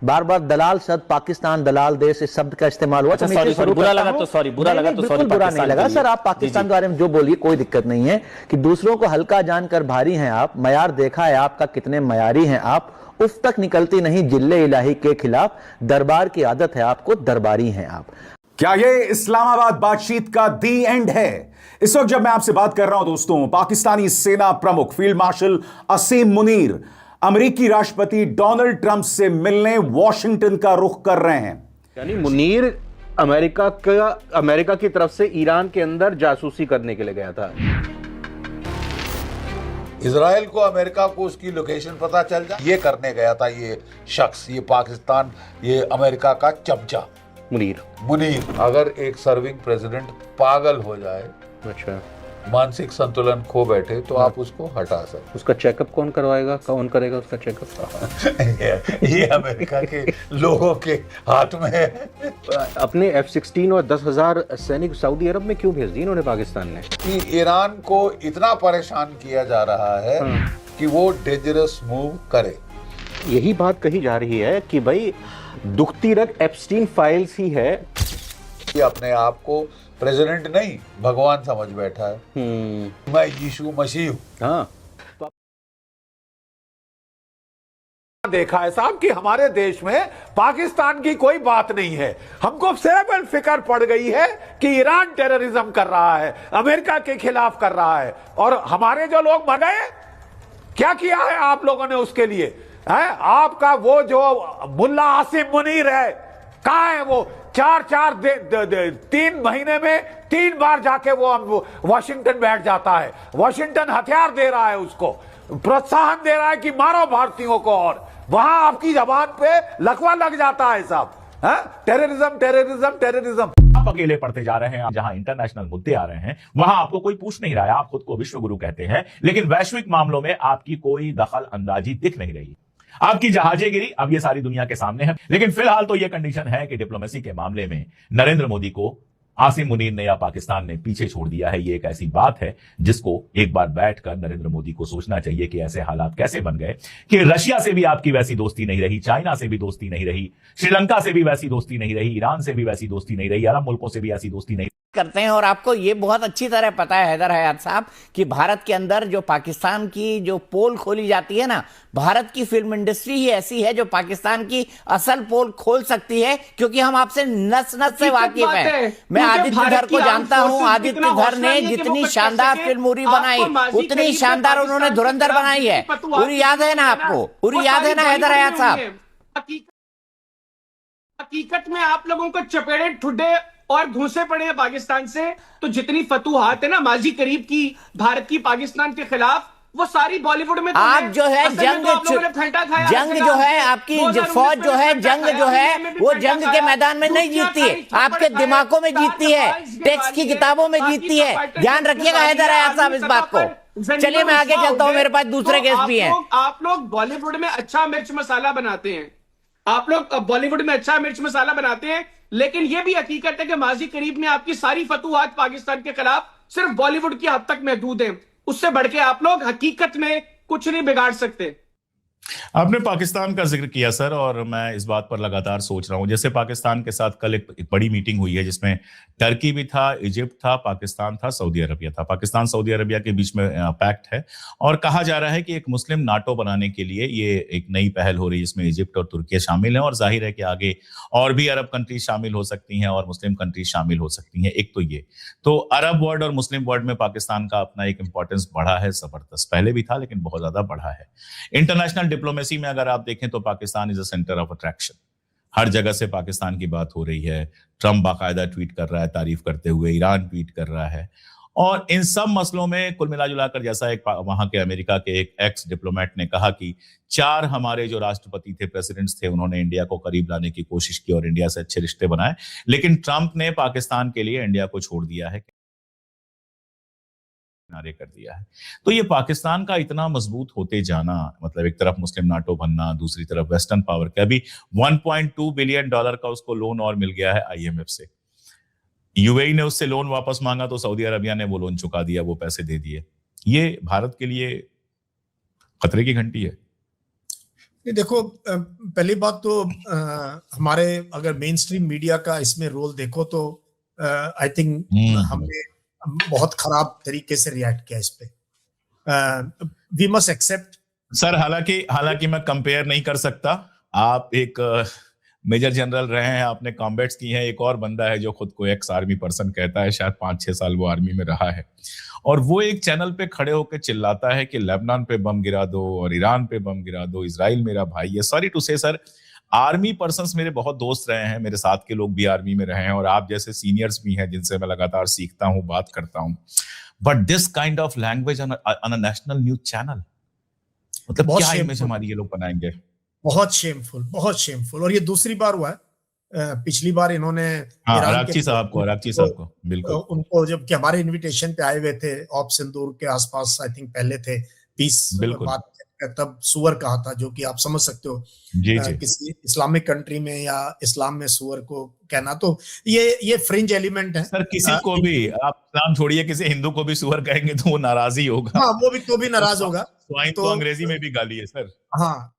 बार बार दलाल शब्द, पाकिस्तान दलाल देश, इस शब्द का इस्तेमाल हुआ। अच्छा, बुरा लगा तो सॉरी, बुरा लगा तो सॉरी, बुरा नहीं लगा सर, आप पाकिस्तान के बारे में जो बोलिए कोई दिक्कत नहीं है। कि दूसरों को हल्का जानकर भारी हैं आप, मयार देखा है आपका कितने मयारी हैं आप, उफ तक निकलती नहीं जिल्ले इलाही के खिलाफ, दरबार की आदत है आपको, दरबारी हैं आप। क्या ये इस्लामाबाद बातचीत का दी एंड है? इस वक्त जब मैं आपसे बात कर रहा हूं दोस्तों, पाकिस्तानी सेना प्रमुख फील्ड मार्शल असीम मुनीर अमेरिकी राष्ट्रपति डोनाल्ड ट्रंप से मिलने वॉशिंगटन का रुख कर रहे हैं। यानी मुनीर अमेरिका की तरफ से ईरान के अंदर जासूसी करने के लिए गया था। इजराइल को अमेरिका को उसकी लोकेशन पता चल जाए, ये करने गया था ये शख्स, ये पाकिस्तान, ये अमेरिका का चमचा मुनीर। अगर एक सर्विंग प्रेसिडेंट पागल हो जाए, अच्छा, मानसिक संतुलन खो बैठे, तो आप उसको हटा सकते। उसका चेकअप कौन करवाएगा, कौन करेगा उसका चेकअप? ये अमेरिका के लोगों के हाथ में है। अपने F-16 और 10,000 सैनिक सऊदी अरब में क्यों भेज दिए इन्होंने पाकिस्तान ने? कि ईरान को इतना परेशान किया जा रहा है कि वो डेंजरस मूव करे। यही बात कही जा रही है कि भाई दुखती रग एप्स्टीन फाइल्स ही है। ये अपने आप को प्रेसिडेंट नहीं भगवान समझ बैठा है। मैं यीशु मसीह हूं। हाँ, देखा है साहब कि हमारे देश में पाकिस्तान की कोई बात नहीं है। हमको सिर्फ फिक्र पड़ गई है कि ईरान टेररिज्म कर रहा है, अमेरिका के खिलाफ कर रहा है, और हमारे जो लोग मर गए, क्या किया है आप लोगों ने उसके लिए? है आपका वो जो मुल्ला आसिम मुनीर है, कहां है वो? 3 महीने में 3 बार जाके वो वॉशिंगटन बैठ जाता है। वॉशिंगटन हथियार दे रहा है, उसको प्रोत्साहन दे रहा है कि मारो भारतीयों को, और वहां आपकी जबान पे लकवा लग जाता है साहब। Terrorism terrorism terrorism. आप अकेले पढ़ते जा रहे हैं। जहां इंटरनेशनल मुद्दे आ रहे हैं वहां आपको कोई पूछ नहीं रहा है। आप खुद को विश्व गुरु कहते हैं, लेकिन वैश्विक मामलों में आपकी कोई दखल अंदाजी दिख नहीं रही। आपकी जहाजेगिरी अब ये सारी दुनिया के सामने है। लेकिन फिलहाल तो ये कंडीशन है कि डिप्लोमेसी के मामले में नरेंद्र मोदी को आसिम मुनीर ने या पाकिस्तान ने पीछे छोड़ दिया है। ये एक ऐसी बात है जिसको एक बार बैठकर नरेंद्र मोदी को सोचना चाहिए कि ऐसे हालात कैसे बन गए कि रशिया से भी आपकी वैसी दोस्ती नहीं रही, चाइना से भी दोस्ती नहीं रही, श्रीलंका से भी वैसी दोस्ती नहीं रही, ईरान से भी वैसी दोस्ती नहीं रही, अरब मुल्कों से भी ऐसी दोस्ती नहीं करते हैं। और आपको ये बहुत अच्छी तरह पता है हैदर हयात साहब कि भारत के अंदर जो पाकिस्तान की जो पोल खोली जाती है ना, भारत की फिल्म इंडस्ट्री ही ऐसी है जो पाकिस्तान की असल पोल खोल सकती है, क्योंकि हम आपसे नस नस से वाकिफ हैं। मैं आदित्य धर को जानता हूं। आदित्य धर ने जितनी शानदार फिल्म उरी बनाई, उतनी शानदार उन्होंने धुरंधर बनाई है। उरी याद है ना आपको? उरी याद है ना हैदर हयात साहब? हकीकत में आप लोगों को चपेड़े ठुड्डे और घूसे पड़े हैं पाकिस्तान से। तो जितनी फतूहात है ना माजी करीब की भारत की पाकिस्तान के खिलाफ, वो सारी बॉलीवुड में तो आप जो है जंग जो है आपकी फौज जो है, जंग जो है वो जंग के मैदान में नहीं जीतती है, आपके दिमागों में जीतती है, टेक्स्ट की किताबों में जीतती है। ध्यान रखिएगा हैदर हयात साहब इस बात को। चलिए मैं आगे चलता हूँ, मेरे पास दूसरे केस भी हैं। आप लोग बॉलीवुड में अच्छा मिर्च मसाला बनाते हैं, आप लोग बॉलीवुड में अच्छा मिर्च मसाला बनाते हैं, लेकिन यह भी हकीकत है कि माजी करीब में आपकी सारी फतूहात पाकिस्तान के खिलाफ सिर्फ बॉलीवुड की हद तक महदूद हैं। उससे बढ़ के आप लोग हकीकत में कुछ नहीं बिगाड़ सकते। आपने पाकिस्तान का जिक्र किया सर, और मैं इस बात पर लगातार सोच रहा हूं। जैसे पाकिस्तान के साथ कल एक बड़ी मीटिंग हुई है जिसमें टर्की भी था, इजिप्ट था, पाकिस्तान था, सऊदी अरबिया था। पाकिस्तान सऊदी अरबिया के बीच में पैक्ट है और कहा जा रहा है कि एक मुस्लिम नाटो बनाने के लिए ये एक नई पहल हो रही है जिसमें इजिप्ट और तुर्की शामिल हैं, और जाहिर है कि आगे और भी अरब कंट्रीज शामिल हो सकती हैं और मुस्लिम कंट्रीज शामिल हो सकती हैं। एक तो ये तो अरब वर्ल्ड और मुस्लिम वर्ल्ड में पाकिस्तान का अपना एक इंपॉर्टेंस बढ़ा है, जबरदस्त। पहले भी था लेकिन बहुत ज्यादा बढ़ा है। इंटरनेशनल डिप्लोमेसी में अगर आप देखें तो Pakistan is a centre of attraction. हर जगह से पाकिस्तान की बात हो रही है। ट्रंप बाकायदा ट्वीट कर रहा है तारीफ करते हुए, ईरान ट्वीट कर रहा है, और इन सब मसलों में कुल मिला जुलाकर, जैसा एक वहां के अमेरिका के एक एक्स डिप्लोमेट ने कहा कि 4 हमारे जो राष्ट्रपति थे, प्रेसिडेंट्स थे, उन्होंने इंडिया को करीब लाने की कोशिश की और इंडिया से अच्छे रिश्ते बनाए, लेकिन ट्रंप ने पाकिस्तान के लिए इंडिया को छोड़ दिया है, नारे कर दिया है। तो ये पाकिस्तान का इतना मजबूत होते जाना, मतलब एक तरफ मुस्लिम नाटो बनना, दूसरी तरफ वेस्टर्न पावर का भी $1.2 बिलियन का उसको लोन और मिल गया है IMF से। यूएई ने उससे लोन वापस मांगा तो सऊदी अरबिया ने वो लोन चुका दिया, वो पैसे दे दिए। ये भारत के लिए खतरे की घंटी है। नहीं देखो, पहली बात तो हमारे अगर मेन स्ट्रीम मीडिया का इसमें रोल देखो तो आई थिंक हमने बहुत खराब तरीके से रिएक्ट किया इस पे। वी मस्ट एक्सेप्ट सर, हालांकि मैं कंपेयर नहीं कर सकता। आप एक मेजर जनरल रहे हैं, आपने कॉम्बैट्स की हैं, एक और बंदा है जो खुद को एक्स आर्मी पर्सन कहता है, शायद 5-6 साल वो आर्मी में रहा है, और वो एक चैनल पे खड़े होकर चिल्लाता है कि लेबनान पे बम गिरा दो और ईरान पे बम गिरा दो, इजराइल मेरा भाई है। सॉरी टू से सर, आर्मी पर्सन्स मेरे बहुत दोस्त रहे हैं, मेरे साथ के लोग भी आर्मी में रहे हैं और आप जैसे सीनियर्स भी हैं जिनसे मैं लगातार सीखता हूं, बात करता हूं, but this kind of language on a national news channel, मतलब क्या इमेज हमारी ये लोग बनाएंगे? बहुत शेमफुल, बहुत शेमफुल। और ये दूसरी बार हुआ है। पिछली बार इन्होंने आरागची साहब को बिल्कुल उनको जब कि हमारे इनविटेशन पे आए हुए थे, ऑप सिंदूर के आसपास आई थिंक पहले थे, पीस बात तब सुअर कहा था, जो कि आप समझ सकते हो किसी इस्लामिक कंट्री में या इस्लाम में सुअर को कहना, तो ये फ्रिंज एलिमेंट है। सर, किसी को भी आप इस्लाम छोड़िए, किसी हिंदू को भी सुअर कहेंगे तो वो नाराज ही होगा। हाँ, वो भी तो भी नाराज होगा। स्वाइन तो अंग्रेजी में भी गाली है सर। हाँ,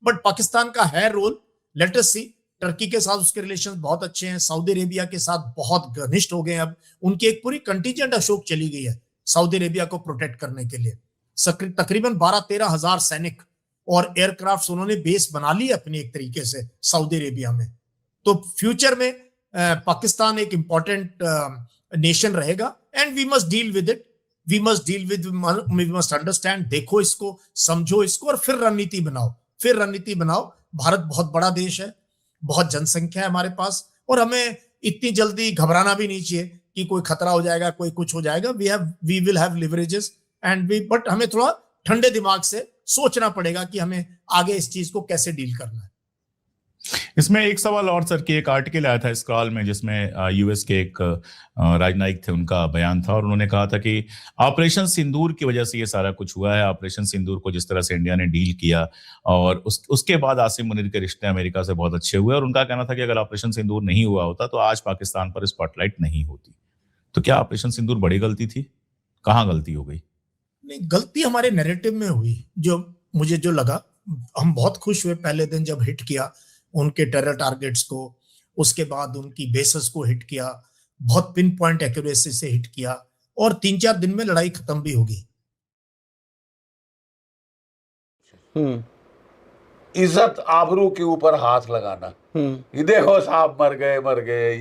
बट पाकिस्तान का है रोल, लेट अस सी। टर्की के साथ उसके रिलेशंस बहुत अच्छे हैं, सऊदी अरेबिया के साथ बहुत घनिष्ठ हो गए। अब उनकी एक पूरी कंटिजेंट अशोक चली गई है सऊदी अरेबिया को प्रोटेक्ट करने के लिए। तकरीबन 12-13 हजार सैनिक और एयरक्राफ्ट उन्होंने बेस बना ली अपनी एक तरीके से सऊदी अरेबिया में। तो फ्यूचर में पाकिस्तान एक इंपॉर्टेंट नेशन रहेगा and we must deal with it, we must understand. देखो इसको, समझो इसको और फिर रणनीति बनाओ। भारत बहुत बड़ा देश है, बहुत जनसंख्या है हमारे पास, और हमें इतनी जल्दी घबराना भी नहीं चाहिए कि कोई खतरा हो जाएगा, कोई कुछ हो जाएगा। We will have leverages but हमें थोड़ा ठंडे दिमाग से सोचना पड़ेगा कि हमें आगे इस चीज को कैसे डील करना है। इसमें एक सवाल और सर, की एक आर्टिकल आया था स्क्रॉल में जिसमें यूएस के एक राजनयिक थे, उनका बयान था और उन्होंने कहा था कि ऑपरेशन सिंदूर की वजह से ये सारा कुछ हुआ है। ऑपरेशन सिंदूर को जिस तरह से इंडिया ने डील किया और उसके बाद आसिम मुनीर के रिश्ते अमेरिका से बहुत अच्छे हुए, और उनका कहना था कि अगर ऑपरेशन सिंदूर नहीं हुआ होता तो आज पाकिस्तान पर स्पॉटलाइट नहीं होती। तो क्या ऑपरेशन सिंदूर बड़ी गलती थी? कहाँ गलती हो गई? नहीं, गलती हमारे नैरेटिव में हुई। मुझे जो लगा, हम बहुत खुश हुए पहले दिन जब हिट किया उनके टेरर टारगेट्स को, उसके बाद उनकी बेसेस को हिट किया, बहुत पिन पॉइंट एक्यूरेसी से हिट किया, और 3-4 दिन में लड़ाई खत्म भी होगी। इज्जत आबरू के ऊपर हाथ लगाना, ये देखो साहब मर गए,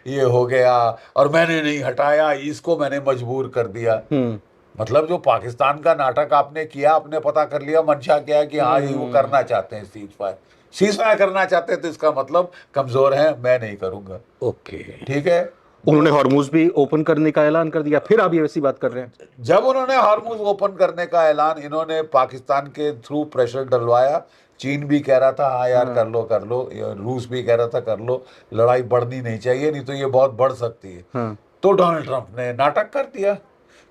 ये हो गया और मैंने नहीं हटाया, इसको मैंने मजबूर कर दिया। मतलब जो पाकिस्तान का नाटक आपने किया, आपने पता कर लिया मंशा क्या है कि हाँ ये वो करना चाहते हैं, सीज फायर करना चाहते हैं, तो इसका मतलब कमजोर है, मैं नहीं करूंगा। ओके, ठीक है। उन्होंने हॉर्मुज भी ओपन करने का ऐलान कर दिया, फिर आप ये वैसी बात कर रहे हैं। जब उन्होंने हॉर्मुज ओपन करने का ऐलान इन्होंने पाकिस्तान के थ्रू प्रेशर डलवाया, चीन भी कह रहा था हाँ यार कर लो, रूस भी कह रहा था कर लो, लड़ाई बढ़नी नहीं चाहिए, नहीं तो ये बहुत बढ़ सकती है। तो डोनाल्ड ट्रंप ने नाटक कर दिया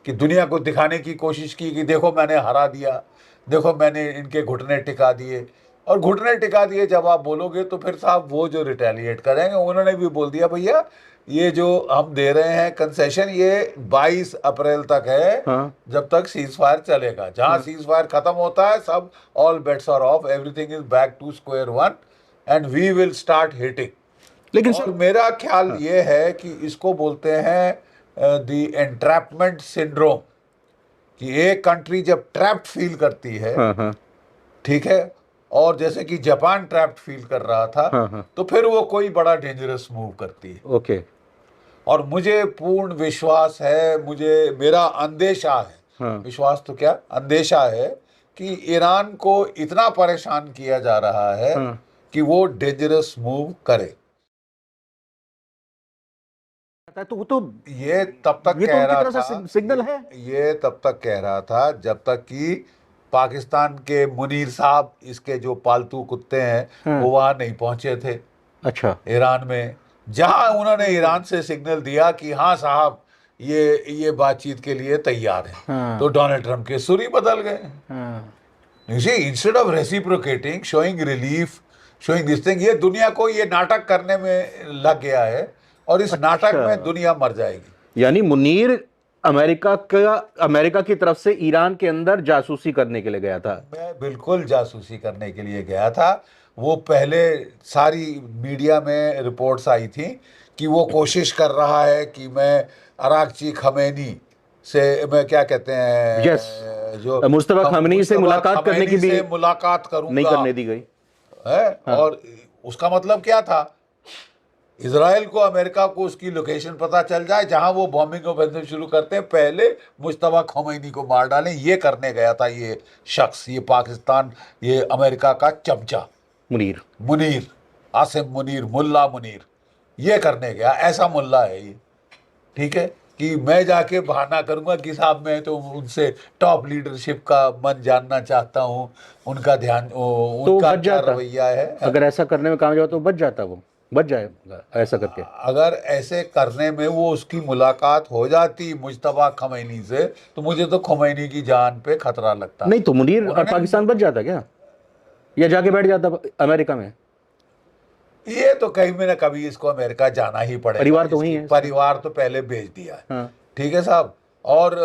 कि दुनिया को दिखाने की कोशिश की कि देखो मैंने हरा दिया, देखो मैंने इनके घुटने टिका दिए। और घुटने टिका दिए जब आप बोलोगे तो फिर साहब वो जो रिटेलिएट करेंगे, उन्होंने भी बोल दिया भैया ये जो हम दे रहे हैं कंसेशन ये 22 अप्रैल तक है, जब तक सीज फायर चलेगा। जहां सीज फायर खत्म होता है सब all bets are off, everything is back to square one and we will start hitting. लेकिन और मेरा ख्याल ये है कि इसको बोलते हैं द एंट्रैपमेंट सिंड्रोम, कि एक कंट्री जब ट्रैप्ड फील करती है, ठीक है, और जैसे कि जापान ट्रैप्ड फील कर रहा था, तो फिर वो कोई बड़ा डेंजरस मूव करती है। ओके। और मुझे पूर्ण विश्वास है, मेरा अंदेशा है, विश्वास तो क्या अंदेशा है, कि ईरान को इतना परेशान किया जा रहा है कि वो डेंजरस मूव करे। तो वो तो ये तब तक कह रहा था, सिग्नल है, ये तब तक कह रहा था जब तक कि पाकिस्तान के मुनीर साहब, इसके जो पालतू कुत्ते हैं, वो वहां नहीं पहुंचे थे। अच्छा। ईरान में जहां उन्होंने ईरान से सिग्नल दिया कि हाँ साहब ये बातचीत के लिए तैयार है, तो डोनाल्ड ट्रंप के सुर ही बदल गए। Instead of reciprocating, showing relief, showing this thing, ये दुनिया को ये नाटक करने में लग गया है और इस नाटक में दुनिया मर जाएगी। यानी मुनीर अमेरिका की तरफ से ईरान के अंदर जासूसी करने के लिए गया था। मैं बिल्कुल जासूसी करने के लिए गया था। वो पहले सारी मीडिया में रिपोर्ट्स आई थी कि वो कोशिश कर रहा है कि मैं अरागची खमेनी से, मैं क्या कहते हैं, Yes. जो मुस्तफा खमेनी से मुलाकात करने की भी मुलाकात करूंगा, नहीं करने दी गई है। हाँ। और उसका मतलब क्या था, इजराइल को, अमेरिका को उसकी लोकेशन पता चल जाए जहां वो बॉम्बिंग ऑपरेशन शुरू करते हैं, पहले मुस्तफा खमैनी को मार डालें। ये करने गया था ये शख्स, ये पाकिस्तान, ये अमेरिका का चमचा मुनीर, आसिम मुनीर, मुल्ला मुनीर, ये करने गया। ऐसा मुल्ला है ये, ठीक है, कि मैं जाके बहाना करूंगा कि साहब मैं तो उनसे टॉप लीडरशिप का मन जानना चाहता हूँ, उनका ध्यान, उनका क्या रवैया है। अगर ऐसा करने में कामयाब तो बच जाता, वो बच जाएगा ऐसा करके। अगर ऐसे करने में वो उसकी मुलाकात हो जाती मुस्तफा खमैनी से, तो मुझे तो खमैनी की जान पे खतरा लगता। नहीं तो मुनीर और पाकिस्तान बच जाता क्या, या जाके बैठ जाता अमेरिका में? ये तो कहीं में ना कभी इसको अमेरिका जाना ही पड़ेगा। परिवार तो वही है, परिवार तो पहले भेज दिया है। हाँ। ठीक है साहब। और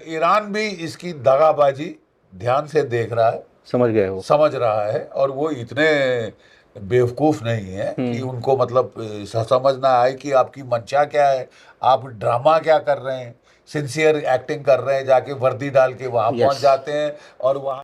ईरान भी इसकी दगाबाजी ध्यान से देख रहा है, समझ रहा है, और वो इतने बेवकूफ नहीं है कि उनको मतलब समझ ना आए कि आपकी मंशा क्या है, आप ड्रामा क्या कर रहे हैं, सिंसियर एक्टिंग कर रहे हैं, जाके वर्दी डाल के वहां पहुंच जाते हैं और वहां